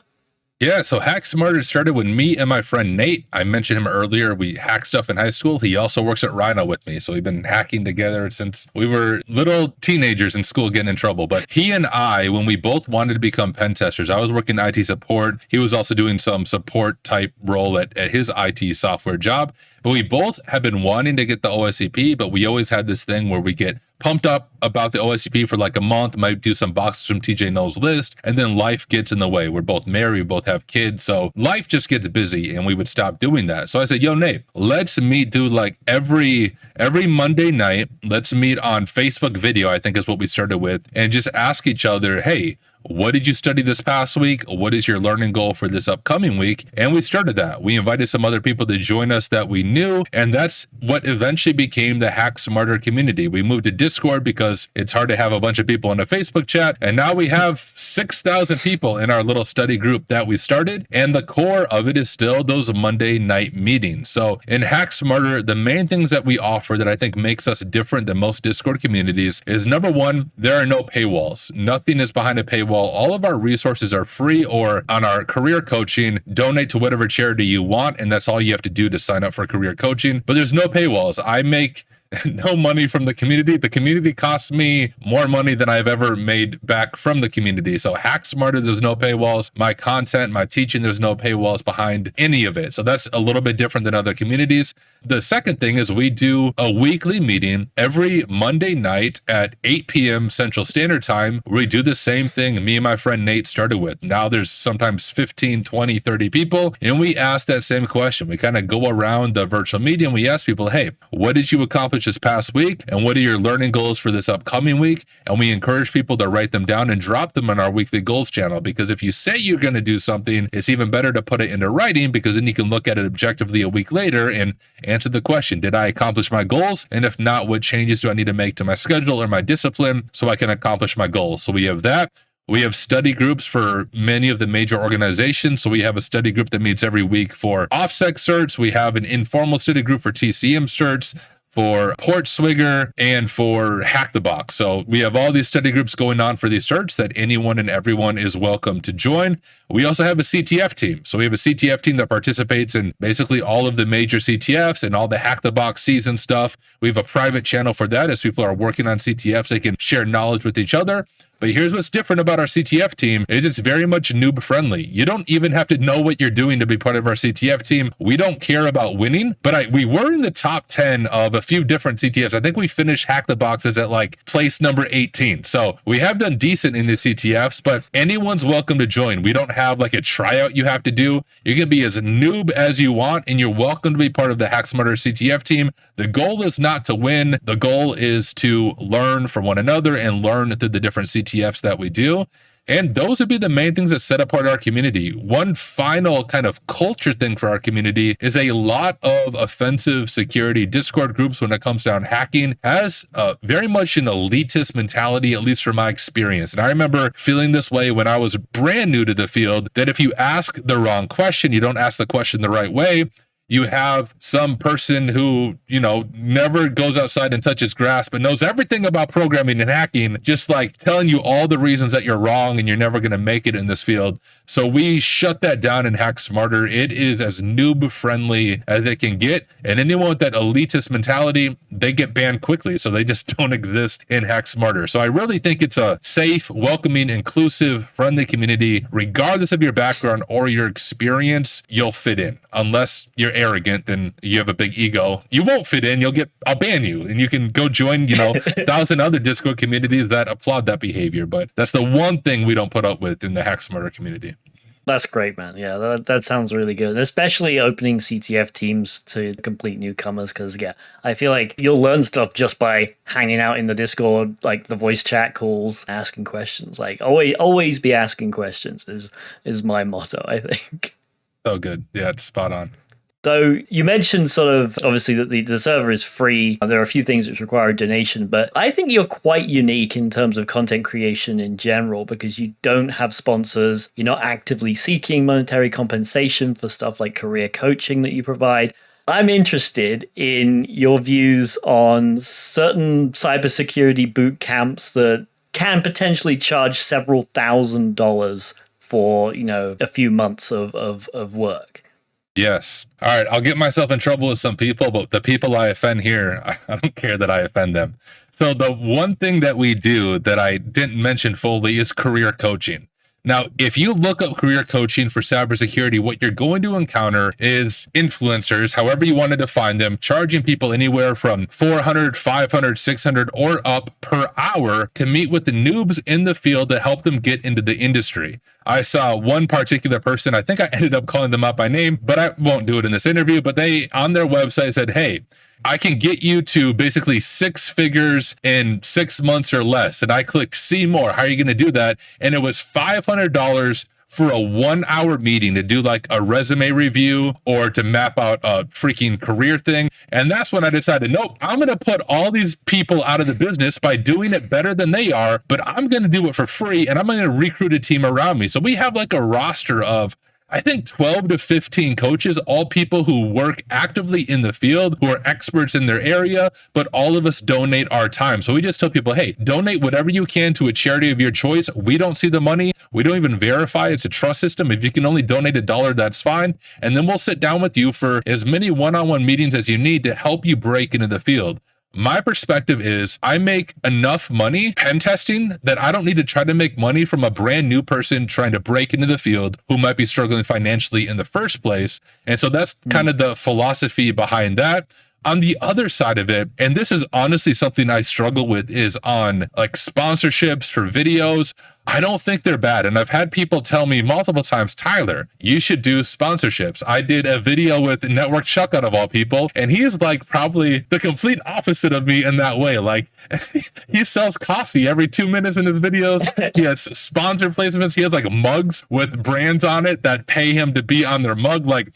Yeah, so Hack Smarter started with me and my friend Nate. I mentioned him earlier. We hack stuff in high school. He also works at Rhino with me. So we've been hacking together since we were little teenagers in school getting in trouble. But he and I, when we both wanted to become pen testers, I was working IT support. He was also doing some support type role at his IT software job. But we both have been wanting to get the OSCP, but we always had this thing where we get pumped up about the OSCP for like a month, might do some boxes from TJ Knowles' list, and then life gets in the way. We're both married, we both have kids, so life just gets busy, and we would stop doing that. So I said, yo, Nate, let's meet, dude, like every Monday night, let's meet on Facebook video, I think is what we started with, and just ask each other, hey, what did you study this past week? What is your learning goal for this upcoming week? And we started that. We invited some other people to join us that we knew, and that's what eventually became the Hack Smarter community. We moved to Discord because it's hard to have a bunch of people in a Facebook chat, and now we have 6,000 people in our little study group that we started, and the core of it is still those Monday night meetings. So in Hack Smarter, the main things that we offer that I think makes us different than most Discord communities is, number one, there are no paywalls. Nothing is behind a paywall. All of our resources are free, or on our career coaching, donate to whatever charity you want, and that's all you have to do to sign up for career coaching. But there's no paywalls. I make no money from the community. The community costs me more money than I've ever made back from the community. So Hack Smarter, there's no paywalls. My content, my teaching, there's no paywalls behind any of it. So that's a little bit different than other communities. The second thing is we do a weekly meeting every Monday night at 8 p.m. Central Standard Time. We do the same thing me and my friend Nate started with. Now there's sometimes 15, 20, 30 people, and we ask that same question. We kind of go around the virtual meeting. We ask people, hey, what did you accomplish this past week? And what are your learning goals for this upcoming week? And we encourage people to write them down and drop them in our weekly goals channel, because if you say you're going to do something, it's even better to put it into writing, because then you can look at it objectively a week later and answer the question, did I accomplish my goals? And if not, what changes do I need to make to my schedule or my discipline so I can accomplish my goals? So we have that. We have study groups for many of the major organizations. So we have a study group that meets every week for OffSec certs. We have an informal study group for TCM certs, for Port Swigger, and for Hack the Box. So we have all these study groups going on for these certs that anyone and everyone is welcome to join. We also have a CTF team. So we have a CTF team that participates in basically all of the major CTFs and all the Hack the Box season stuff. We have a private channel for that. As people are working on CTFs, they can share knowledge with each other. But here's what's different about our CTF team is it's very much noob friendly. You don't even have to know what you're doing to be part of our CTF team. We don't care about winning, but we were in the top 10 of a few different CTFs. I think we finished Hack the Boxes at like place number 18. So we have done decent in the CTFs, but anyone's welcome to join. We don't have like a tryout you have to do. You can be as noob as you want, and you're welcome to be part of the Hack Smarter CTF team. The goal is not to win. The goal is to learn from one another and learn through the different CTFs that we do. And those would be the main things that set apart our community. One final kind of culture thing for our community is a lot of offensive security Discord groups when it comes down hacking has very much an elitist mentality, at least from my experience. And I remember feeling this way when I was brand new to the field, that if you ask the wrong question, you don't ask the question the right way, you have some person who, never goes outside and touches grass, but knows everything about programming and hacking, just like telling you all the reasons that you're wrong and you're never going to make it in this field. So we shut that down in Hack Smarter. It is as noob friendly as it can get. And anyone with that elitist mentality, they get banned quickly. So they just don't exist in Hack Smarter. So I really think it's a safe, welcoming, inclusive, friendly community. Regardless of your background or your experience, you'll fit in. Unless you're arrogant, then you have a big ego, you won't fit in. I'll ban you, and you can go join 1,000 other Discord communities that applaud that behavior. But that's the one thing we don't put up with in the Hack Smarter community. That's great, man. Yeah, that sounds really good. Especially opening CTF teams to complete newcomers, because I feel like you'll learn stuff just by hanging out in the Discord, like the voice chat calls, asking questions. Like always be asking questions is my motto, I think. Oh, good. Yeah, it's spot on. So you mentioned sort of obviously that the server is free. There are a few things which require a donation, but I think you're quite unique in terms of content creation in general, because you don't have sponsors. You're not actively seeking monetary compensation for stuff like career coaching that you provide. I'm interested in your views on certain cybersecurity boot camps that can potentially charge several $1,000s for, a few months of work. Yes. All right. I'll get myself in trouble with some people, but the people I offend here, I don't care that I offend them. So the one thing that we do that I didn't mention fully is career coaching. Now, if you look up career coaching for cybersecurity, what you're going to encounter is influencers, however you want to define them, charging people anywhere from $400, $500, $600 or up per hour to meet with the noobs in the field to help them get into the industry. I saw one particular person, I think I ended up calling them out by name, but I won't do it in this interview, but they on their website said, hey, I can get you to basically 6 figures in 6 months or less. And I clicked see more. How are you going to do that? And it was $500 for a 1-hour meeting to do like a resume review or to map out a freaking career thing. And that's when I decided, nope, I'm going to put all these people out of the business by doing it better than they are, but I'm going to do it for free and I'm going to recruit a team around me. So we have like a roster of I think 12 to 15 coaches, all people who work actively in the field, who are experts in their area, but all of us donate our time. So we just tell people, hey, donate whatever you can to a charity of your choice. We don't see the money. We don't even verify. It's a trust system. If you can only donate $1, that's fine. And then we'll sit down with you for as many one-on-one meetings as you need to help you break into the field. My perspective is I make enough money pen testing that I don't need to try to make money from a brand new person trying to break into the field who might be struggling financially in the first place. And so that's kind of the philosophy behind that. On the other side of it, and this is honestly something I struggle with, is on like sponsorships for videos. I don't think they're bad. And I've had people tell me multiple times, Tyler, you should do sponsorships. I did a video with Network Chuck out of all people, and he is like probably the complete opposite of me in that way. Like he sells coffee every 2 minutes in his videos. He has sponsor placements. He has like mugs with brands on it that pay him to be on their mug. Like,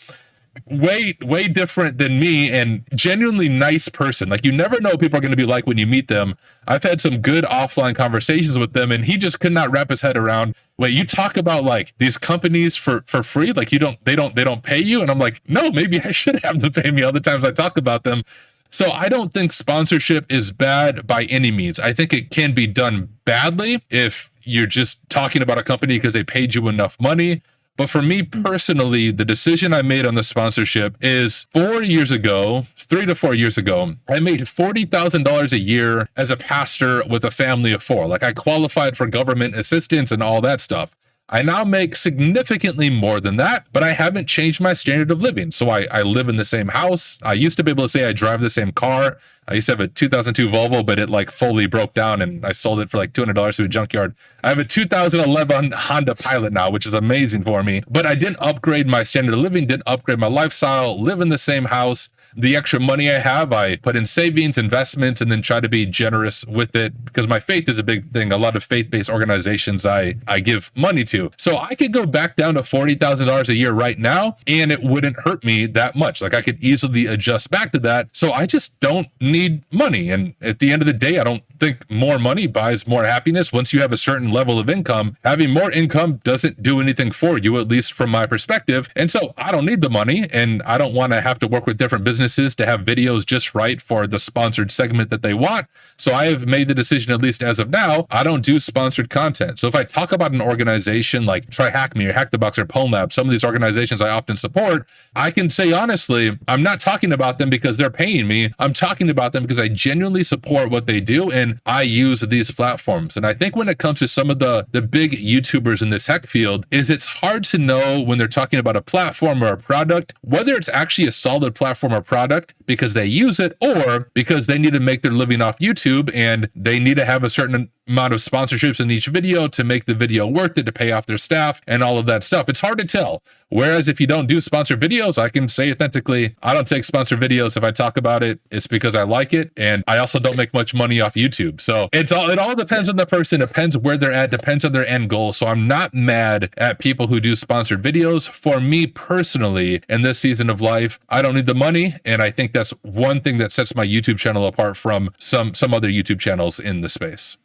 way different than me, and genuinely nice person. Like, you never know what people are going to be like when you meet them. I've had some good offline conversations with them, and he just could not wrap his head around, wait, you talk about like these companies for free, like they don't pay you? And I'm like, no, maybe I should have them pay me all the times I talk about them. So I don't think sponsorship is bad by any means. I think it can be done badly if you're just talking about a company because they paid you enough money. But for me personally, the decision I made on the sponsorship is 4 years ago, 3 to 4 years ago, I made $40,000 a year as a pastor with a family of 4. Like, I qualified for government assistance and all that stuff. I now make significantly more than that, but I haven't changed my standard of living. So I live in the same house. I used to be able to say I drive the same car. I used to have a 2002 Volvo, but it like fully broke down and I sold it for like $200 to a junkyard. I have a 2011 Honda Pilot now, which is amazing for me, but I didn't upgrade my standard of living, didn't upgrade my lifestyle, live in the same house. The extra money I have, I put in savings, investments, and then try to be generous with it because my faith is a big thing. A lot of faith-based organizations I give money to. So I could go back down to $40,000 a year right now, and it wouldn't hurt me that much. Like, I could easily adjust back to that. So I just don't need money. And at the end of the day, I don't think more money buys more happiness. Once you have a certain level of income, having more income doesn't do anything for you, at least from my perspective. And so I don't need the money, and I don't want to have to work with different businesses to have videos just right for the sponsored segment that they want. So I have made the decision, at least as of now, I don't do sponsored content. So if I talk about an organization like TryHackMe or Hack the Box or Pwn Lab, some of these organizations I often support, I can say honestly, I'm not talking about them because they're paying me. I'm talking about them because I genuinely support what they do, and I use these platforms. And I think when it comes to some of the big YouTubers in the tech field, is it's hard to know when they're talking about a platform or a product, whether it's actually a solid platform or product because they use it or because they need to make their living off YouTube and they need to have a certain amount of sponsorships in each video to make the video worth it, to pay off their staff and all of that stuff. It's hard to tell. Whereas if you don't do sponsored videos, I can say authentically, I don't take sponsored videos. If I talk about it, it's because I like it. And I also don't make much money off YouTube. So it all depends on the person, depends where they're at, depends on their end goal. So I'm not mad at people who do sponsored videos. For me personally, in this season of life, I don't need the money. And I think that's one thing that sets my YouTube channel apart from some other YouTube channels in the space.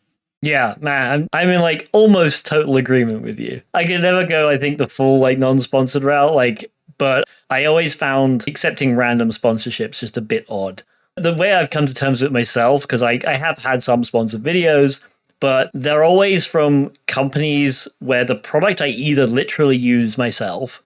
Yeah, man, I'm in like almost total agreement with you. I could never go, I think, the full like non-sponsored route, but I always found accepting random sponsorships just a bit odd. The way I've come to terms with myself, because I have had some sponsored videos, but they're always from companies where the product I either literally use myself,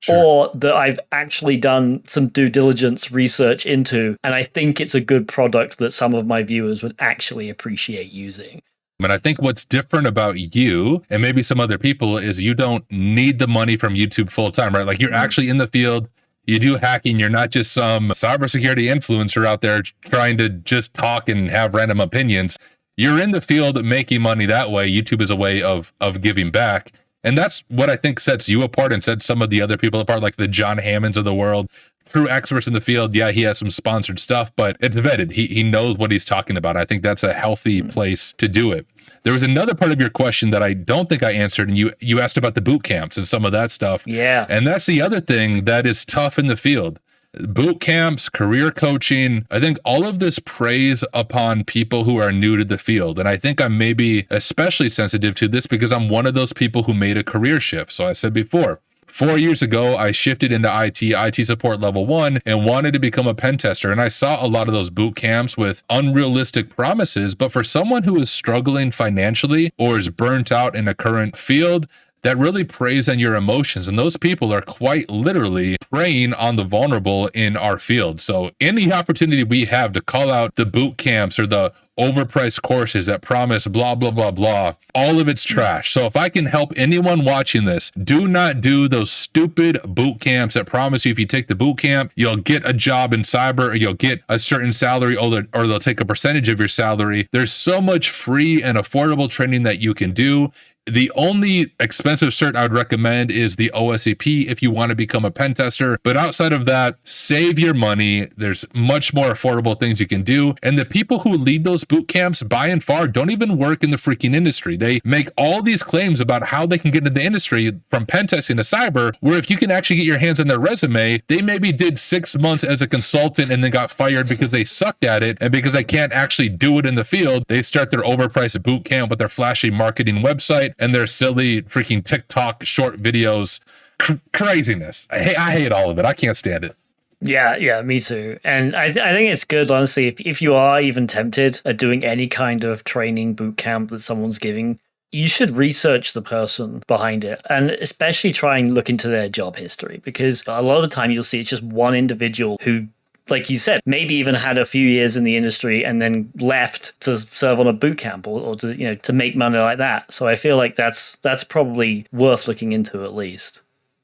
sure, or that I've actually done some due diligence research into, and I think it's a good product that some of my viewers would actually appreciate using. And I think what's different about you and maybe some other people is you don't need the money from YouTube full time, right? Like, you're actually in the field, you do hacking, you're not just some cybersecurity influencer out there trying to just talk and have random opinions. You're in the field making money that way. YouTube is a way of giving back. And that's what I think sets you apart and sets some of the other people apart, like the John Hammonds of the world. True experts in the field, yeah, he has some sponsored stuff, but it's vetted. He knows what he's talking about. I think that's a healthy place to do it. There was another part of your question that I don't think I answered, and you asked about the boot camps and some of that stuff. Yeah. And that's the other thing that is tough in the field. Boot camps, career coaching, I think all of this preys upon people who are new to the field. And I think I'm maybe especially sensitive to this because I'm one of those people who made a career shift. So I said before, 4 years ago, I shifted into IT support level 1 and wanted to become a pen tester. And I saw a lot of those boot camps with unrealistic promises. But for someone who is struggling financially or is burnt out in a current field, that really preys on your emotions. And those people are quite literally preying on the vulnerable in our field. So any opportunity we have to call out the boot camps or the overpriced courses that promise blah, blah, blah, blah, all of it's trash. So if I can help anyone watching this, do not do those stupid boot camps that promise you if you take the boot camp, you'll get a job in cyber, or you'll get a certain salary, or they'll take a percentage of your salary. There's so much free and affordable training that you can do. The only expensive cert I would recommend is the OSCP if you want to become a pen tester. But outside of that, save your money. There's much more affordable things you can do. And the people who lead those boot camps, by and far, don't even work in the freaking industry. They make all these claims about how they can get into the industry from pen testing to cyber, where if you can actually get your hands on their resume, they maybe did 6 months as a consultant and then got fired because they sucked at it. And because they can't actually do it in the field, they start their overpriced boot camp with their flashy marketing website and their silly freaking TikTok short videos. Craziness. I hate all of it. I can't stand it. Yeah, me too. And I think it's good, honestly, if you are even tempted at doing any kind of training boot camp that someone's giving, you should research the person behind it, and especially try and look into their job history, because a lot of the time you'll see it's just one individual who, like you said, maybe even had a few years in the industry and then left to serve on a boot camp or to make money like that. So I feel like that's probably worth looking into at least.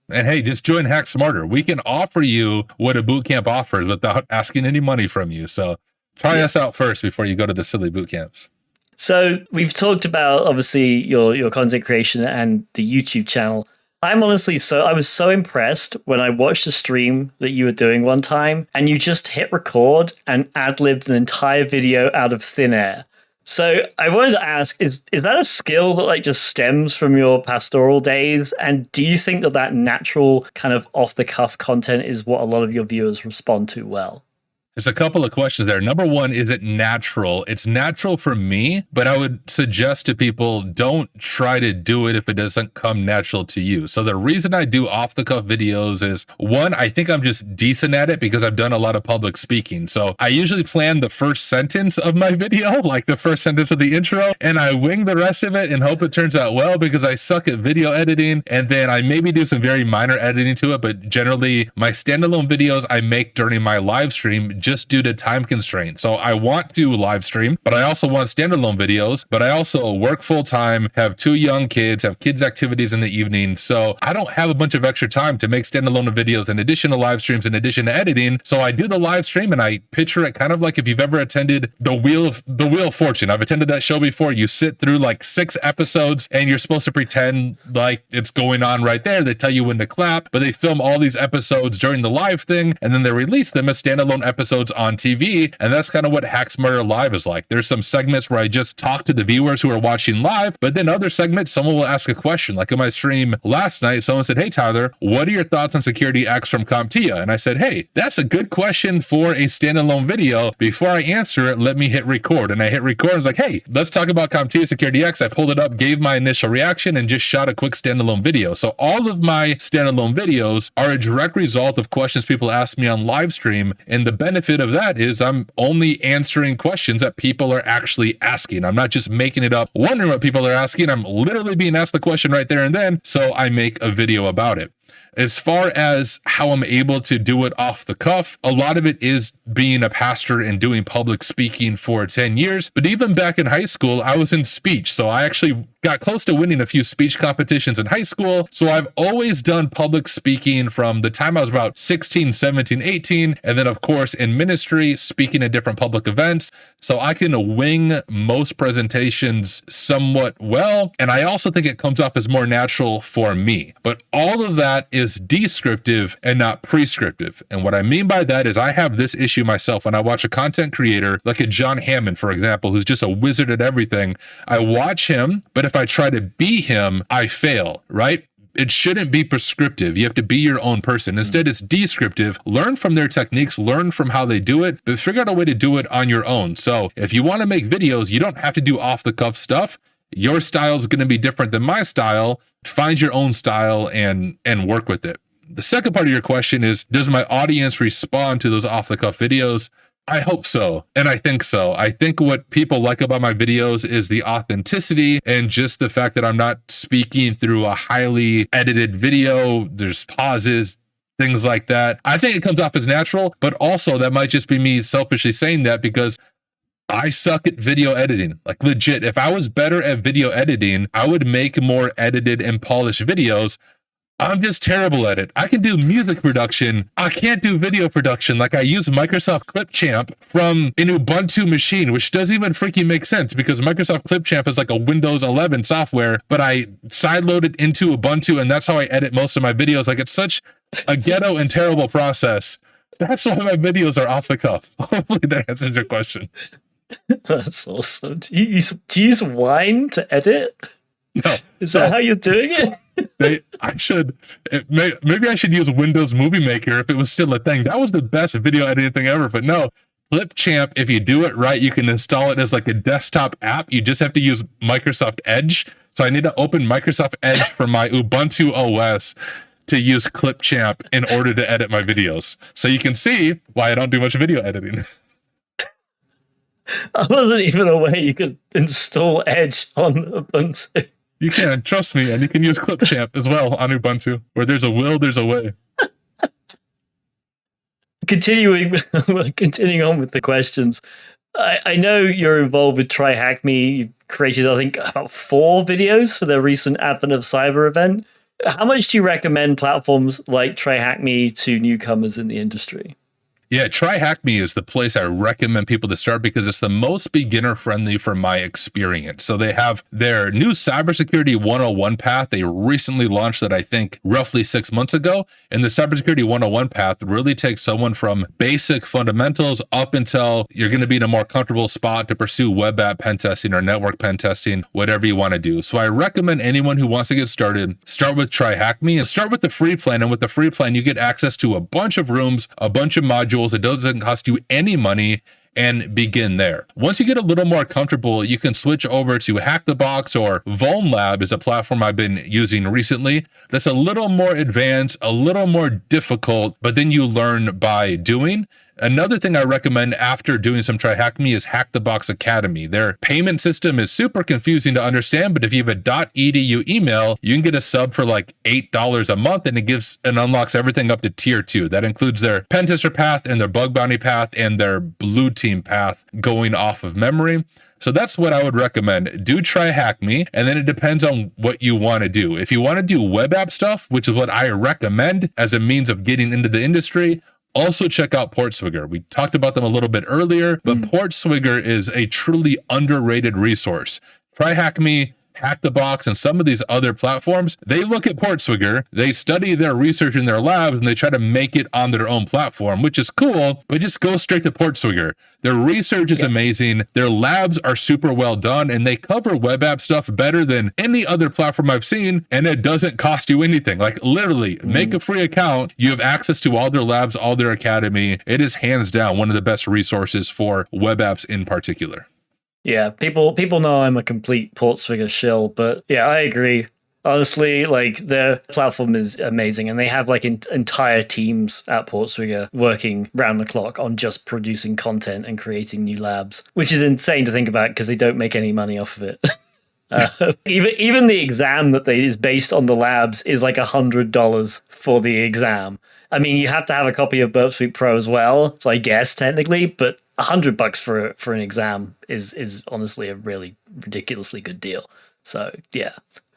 And hey, just join Hack Smarter. We can offer you what a boot camp offers without asking any money from you. So try us out first before you go to the silly boot camps. So we've talked about obviously your content creation and the YouTube channel. I was so impressed when I watched a stream that you were doing one time and you just hit record and ad-libbed an entire video out of thin air. So I wanted to ask, is that a skill that like just stems from your pastoral days? And do you think that natural kind of off-the-cuff content is what a lot of your viewers respond to well? There's a couple of questions there. Number one, is it natural? It's natural for me, but I would suggest to people, don't try to do it if it doesn't come natural to you. So the reason I do off-the-cuff videos is, one, I think I'm just decent at it because I've done a lot of public speaking. So I usually plan the first sentence of my video, like the first sentence of the intro, and I wing the rest of it and hope it turns out well because I suck at video editing. And then I maybe do some very minor editing to it, but generally my standalone videos I make during my live stream just due to time constraints. So I want to live stream, but I also want standalone videos, but I also work full time, have 2 young kids, have kids activities in the evening. So I don't have a bunch of extra time to make standalone videos in addition to live streams, in addition to editing. So I do the live stream and I picture it kind of like if you've ever attended the Wheel of Fortune. I've attended that show before. You sit through like 6 episodes and you're supposed to pretend like it's going on right there. They tell you when to clap, but they film all these episodes during the live thing and then they release them as standalone episodes on TV. And that's kind of what Hack Smarter Live is like. There's some segments where I just talk to the viewers who are watching live, but then other segments, someone will ask a question. Like in my stream last night, someone said, "Hey, Tyler, what are your thoughts on Security X from CompTIA?" And I said, "Hey, that's a good question for a standalone video. Before I answer it, let me hit record." And I hit record. I was like, "Hey, let's talk about CompTIA Security X." I pulled it up, gave my initial reaction, and just shot a quick standalone video. So all of my standalone videos are a direct result of questions people ask me on live stream. And the benefit of that is I'm only answering questions that people are actually asking. I'm not just making it up, wondering what people are asking. I'm literally being asked the question right there and then. So I make a video about it. As far as how I'm able to do it off the cuff, a lot of it is being a pastor and doing public speaking for 10 years. But even back in high school, I was in speech. So I actually got close to winning a few speech competitions in high school. So I've always done public speaking from the time I was about 16, 17, 18. And then, of course, in ministry, speaking at different public events. So I can wing most presentations somewhat well. And I also think it comes off as more natural for me. But all of that is descriptive and not prescriptive. And what I mean by that is I have this issue myself when I watch a content creator like a John Hammond, for example, who's just a wizard at everything. I watch him, but if I try to be him, I fail, right? It shouldn't be prescriptive. You have to be your own person. Instead, it's descriptive. Learn from their techniques, learn from how they do it, but figure out a way to do it on your own. So if you want to make videos, you don't have to do off the cuff stuff. Your style is going to be different than my style. Find your own style and work with it. The second part of your question is, does my audience respond to those off the cuff videos? I hope so. And I think so. I think what people like about my videos is the authenticity and just the fact that I'm not speaking through a highly edited video. There's pauses, things like that. I think it comes off as natural, but also that might just be me selfishly saying that because I suck at video editing. Like legit, if I was better at video editing, I would make more edited and polished videos. I'm just terrible at it. I can do music production. I can't do video production. Like I use Microsoft Clipchamp from an Ubuntu machine, which doesn't even freaking make sense because Microsoft Clipchamp is like a Windows 11 software, but I sideloaded into Ubuntu and that's how I edit most of my videos. Like it's such a ghetto and terrible process. That's why my videos are off the cuff. Hopefully that answers your question. That's awesome. Do you use Wine to edit? No. Is that how you're doing it? Maybe I should use Windows Movie Maker if it was still a thing. That was the best video editing thing ever. But no, Clipchamp, if you do it right, you can install it as like a desktop app. You just have to use Microsoft Edge. So I need to open Microsoft Edge for my Ubuntu OS to use Clipchamp in order to edit my videos. So you can see why I don't do much video editing. I wasn't even aware you could install Edge on Ubuntu. You can, trust me, and you can use Clipchamp as well on Ubuntu. Where there's a will, there's a way. Continuing on with the questions. I know you're involved with TryHackMe. You created, I think, about 4 videos for the recent Advent of Cyber event. How much do you recommend platforms like TryHackMe to newcomers in the industry? Yeah, TryHackMe is the place I recommend people to start because it's the most beginner friendly from my experience. So they have their new Cybersecurity 101 path. They recently launched that, I think, roughly 6 months ago. And the Cybersecurity 101 path really takes someone from basic fundamentals up until you're going to be in a more comfortable spot to pursue web app pen testing or network pen testing, whatever you want to do. So I recommend anyone who wants to get started, start with TryHackMe and start with the free plan. And with the free plan, you get access to a bunch of rooms, a bunch of modules. It doesn't cost you any money and begin there. Once you get a little more comfortable, you can switch over to Hack the Box or VulnLab is a platform I've been using recently. That's a little more advanced, a little more difficult, but then you learn by doing. Another thing I recommend after doing some TryHackMe is Hack the Box Academy. Their payment system is super confusing to understand, but if you have a .edu email, you can get a sub for like $8 a month, and it unlocks everything up to tier 2. That includes their pentester path and their bug bounty path and their blue team path going off of memory. So that's what I would recommend. Do TryHackMe, and then it depends on what you want to do. If you want to do web app stuff, which is what I recommend as a means of getting into the industry, also check out PortSwigger. We talked about them a little bit earlier, but PortSwigger is a truly underrated resource. TryHackMe, Hack the Box, and some of these other platforms, they look at PortSwigger, they study their research in their labs, and they try to make it on their own platform, which is cool, but just go straight to PortSwigger. Their research is amazing, their labs are super well done, and they cover web app stuff better than any other platform I've seen, and it doesn't cost you anything. Like literally, make a free account, you have access to all their labs, all their academy. It is hands down one of the best resources for web apps in particular. Yeah, people know I'm a complete PortSwigger shill, but yeah, I agree. Honestly, like their platform is amazing, and they have like entire teams at PortSwigger working round the clock on just producing content and creating new labs, which is insane to think about because they don't make any money off of it. Even the exam that is based on the labs is like $100 for the exam. I mean, you have to have a copy of Burp Suite Pro as well, so I guess technically, but $100 for an exam is honestly a really ridiculously good deal. So yeah.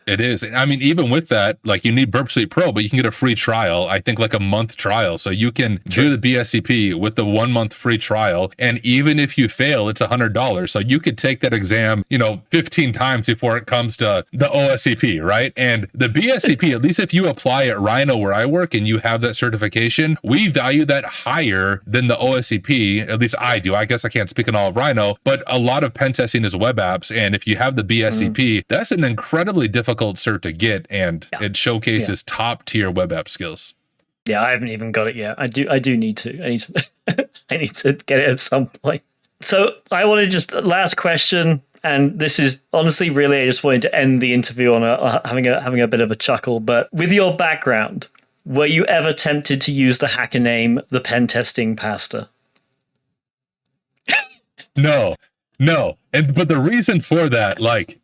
It is. I mean, even with that, like you need Burp Suite Pro, but you can get a free trial, I think like a month trial. So you can do the BSCP with the 1 month free trial. And even if you fail, it's $100. So you could take that exam, 15 times before it comes to the OSCP, right? And the BSCP, at least if you apply at Rhino where I work and you have that certification, we value that higher than the OSCP. At least I do. I guess I can't speak on all of Rhino, but a lot of pen testing is web apps. And if you have the BSCP, that's an incredibly difficult cert to get, and it showcases top tier web app skills. Yeah, I haven't even got it yet. I do need to. I need to get it at some point. So I want to just last question, and this is honestly really I just wanted to end the interview on having a bit of a chuckle. But with your background, were you ever tempted to use the hacker name, ThePentestingPastor? No, no. But the reason for that, like,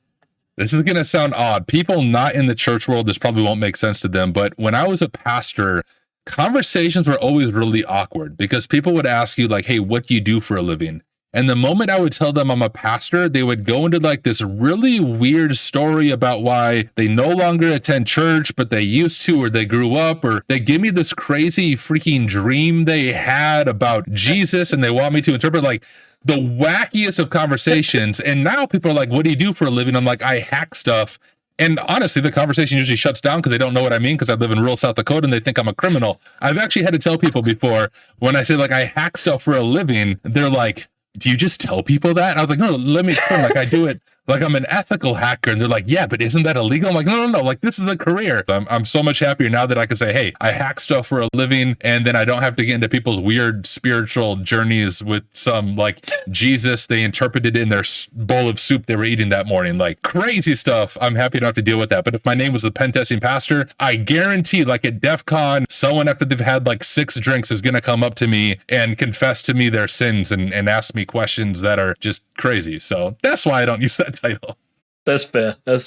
this is going to sound odd. People not in the church world, this probably won't make sense to them. But when I was a pastor, conversations were always really awkward because people would ask you, like, hey, what do you do for a living? And the moment I would tell them I'm a pastor, they would go into like this really weird story about why they no longer attend church, but they used to, or they grew up, or they give me this crazy freaking dream they had about Jesus and they want me to interpret like the wackiest of conversations. And now people are like, what do you do for a living? I'm like, I hack stuff. And honestly, the conversation usually shuts down because they don't know what I mean because I live in rural South Dakota and they think I'm a criminal. I've actually had to tell people before when I say like I hack stuff for a living, they're like, do you just tell people that? And I was like, no, let me explain. Like I do it like I'm an ethical hacker. And they're like, yeah, but isn't that illegal? I'm like, no. Like this is a career. I'm so much happier now that I can say, hey, I hack stuff for a living. And then I don't have to get into people's weird spiritual journeys with some like Jesus they interpreted in their bowl of soup they were eating that morning. Like crazy stuff. I'm happy not to deal with that. But if my name was the Pentesting Pastor, I guarantee like at DEF CON, someone after they've had like 6 drinks is going to come up to me and confess to me their sins and ask me questions that are just crazy. So that's why I don't use that title. That's fair. All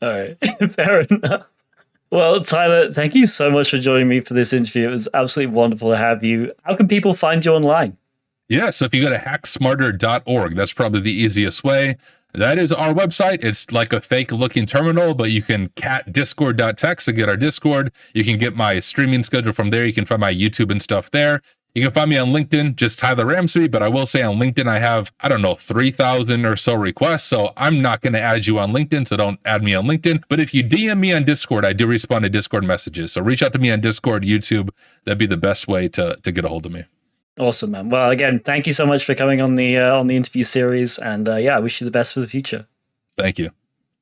right. Fair enough. Well, Tyler, thank you so much for joining me for this interview. It was absolutely wonderful to have you. How can people find you online? Yeah, so if you go to hacksmarter.org, that's probably the easiest way. That is our website. It's like a fake looking terminal, but you can cat discord.tech to get our Discord. You can get my streaming schedule from there. You can find my YouTube and stuff there. You can find me on LinkedIn, just Tyler Ramsbey, but I will say on LinkedIn, I have, 3,000 or so requests. So I'm not going to add you on LinkedIn. So don't add me on LinkedIn. But if you DM me on Discord, I do respond to Discord messages. So reach out to me on Discord, YouTube. That'd be the best way to get a hold of me. Awesome, man. Well, again, thank you so much for coming on the interview series. And I wish you the best for the future. Thank you.